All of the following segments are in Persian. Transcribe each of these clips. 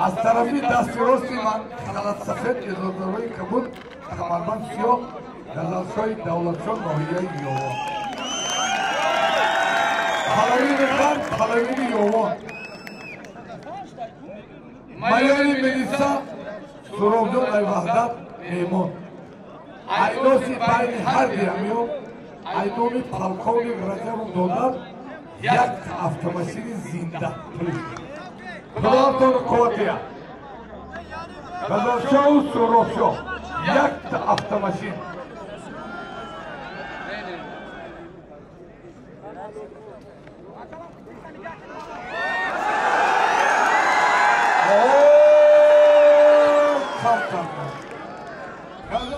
از طرفی دست راستی من خلط سفید اجازه‌های کبود کمربند سیاه غزلشوی دولتشاه ناحیه یوان پلوین خان پلوین یوان майори милиса суровҷон ай ваҳдат мемон айноси байни ҳарди ҳамиё айноми полковник раҷабов додат як автомашини зинда худоатони қувватия ғазалшоҳу суровшоҳ якта автомашин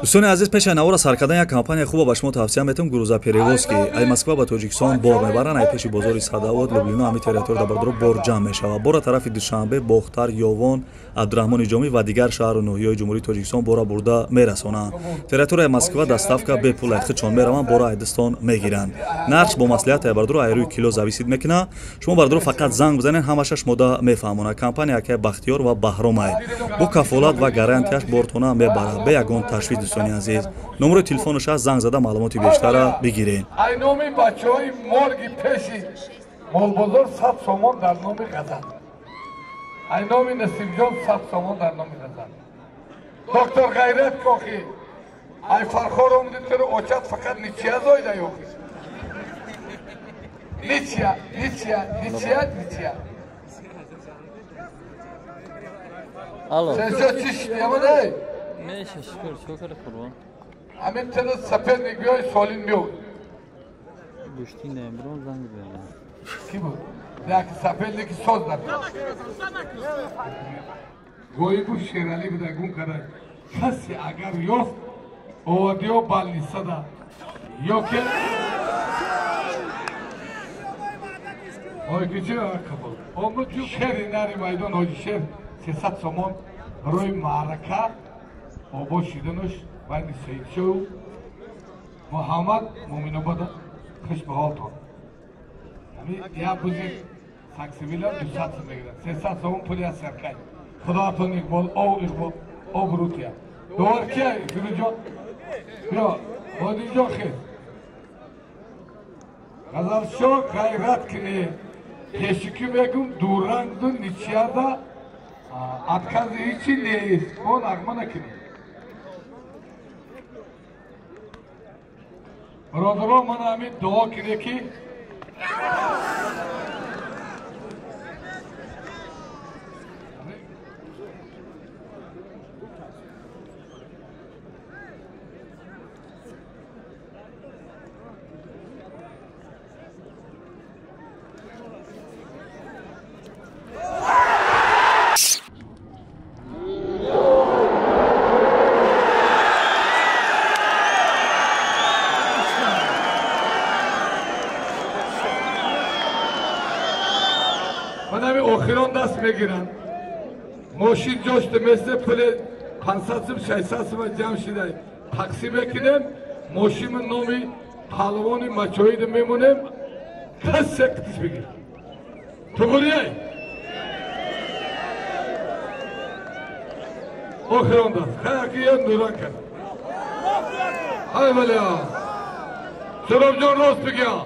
دوستان عزیز پیش نوار سر کردن یک کمپانی خوب با شما توصیه میتونم گروزا پریوسکی ای مسکو با تاجیکستان بار میبرن ای پیش بازار صداوت لوبلینا همی تریتور در بردرو بار جمع میشود بار طرف دوشنبه باختر یوان عبدالرحمن جامی و دیگر شهر و ناحیه‌های جمهوری تاجیکستان بارا برده میرسونند تریتور مسکو دستافکا به پول اخت چون میروند بارا ایدستان میگیرند نرخ با مصلحت بردرو ای روی کیلو زویسید میکنه شما بردرو فقط زنگ بزنین همشش مده میفهمونه کمپانی که بختیار و بهرام ای با کفالت و گارانتیش بارتونه میبره به یگان تشویش دوستان عزیز نمره تلفنش از زنگ زده معلومات بیشتر بگیرین ای نومی بچهای مرگی پیشی مولبازار 100 سومون در نومی غزل ای نومی نصیب جان 100 سومون در نومی غزل دکتر غیرت کوخی ای فرخور اومدید که اوچت فقط نیچیه زایده یوخی نیچیه الو سنسا چی شدی اما دای؟ میشه شکر قربان همین تنه سپید نگیای سالین بیود گوشتی نمیرون زنگ بیارم کی بود؟ دیگه سپید نگی سوز نبید گویی بود شیرالی بوده گون کرده کسی اگر یافت اوادیو بال نیسته ده یا که آی کچه کبول اما جو خیلی ناری مایدان حاجی شیر 300 سومون روی معرکه آبا شیدنش بین سید شو محمد مومین‌آباد خوش به حال تو یا بزرگ ساکسیویل 200 میگیرن 300 سوم پولی از سرکای خدا تو اقبال او بروتیا دوار کیه فیرو جان بیا بادی جان خیر غزل شو غیرت کنه پیشکی بگم دورنگ دو نیچیه دا اتکازی هیچی نیست اون اقما نکنی برادران من همین دعا کنه که آخران دست میگیرن ماشین جاشت مثل پل 500 سم 600 سم جمع شده تقسیم میکنیم ماشین نامی پهلوانی مچوید میمونیم کس کتیش بگیر تو گوریه آخران دست خیلی یه نوران کرد های ولی ها سراب جان راست بگی ها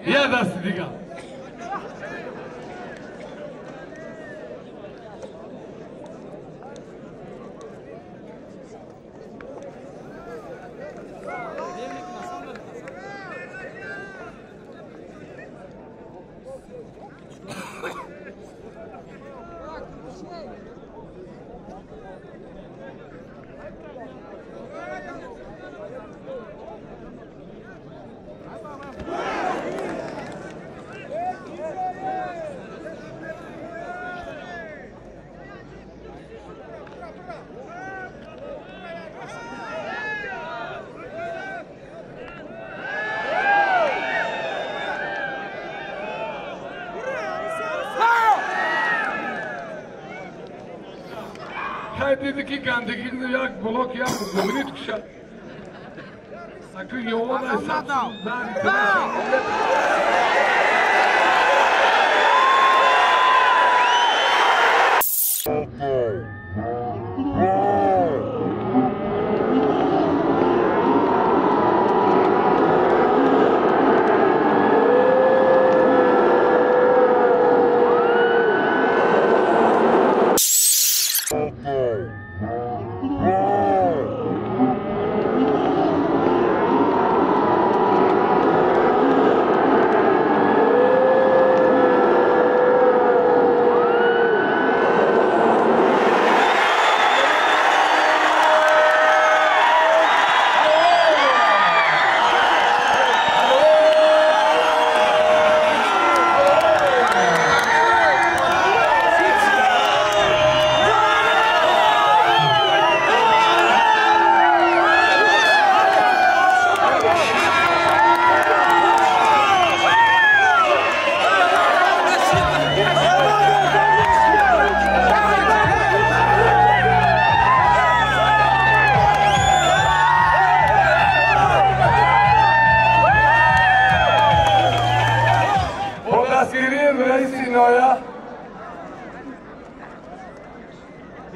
یه دست دیگه دیدی که گندگی یک بلوک یا ببینید کشد Sakın yoğun hesapsızdan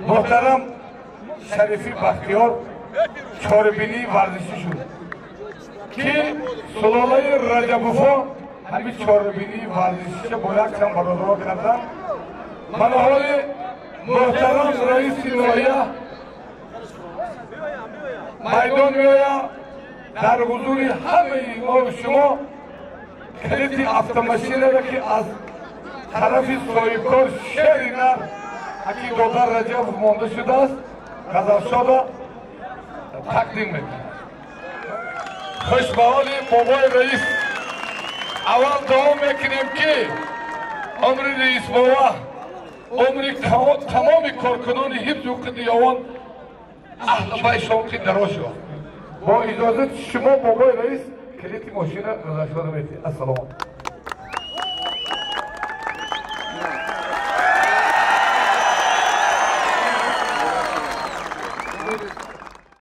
محترم شریفی بختیار چاربینی ورزشی شد که سلاله رجبوفا همین چاربینی ورزشی باید کم برادرها کردن. من حال محترم رئیس نایه میدان میایم در حضور همه ما و شما کلیت автомашина را که از طرف صاحبکار شهر نر اکی دختر رجب مانده شده است قزلشاد تقدیم میکنم. خوش به حال بابای رئیس. اول دعا میکنیم که عمر رئیس بابا عمر تمام کارکنان حفظ حقوق دیوان اهل بیت شما که دراز شد. با اجازه شما بابای رئیس کلیت ماشین قزلشاد میدید. السلام.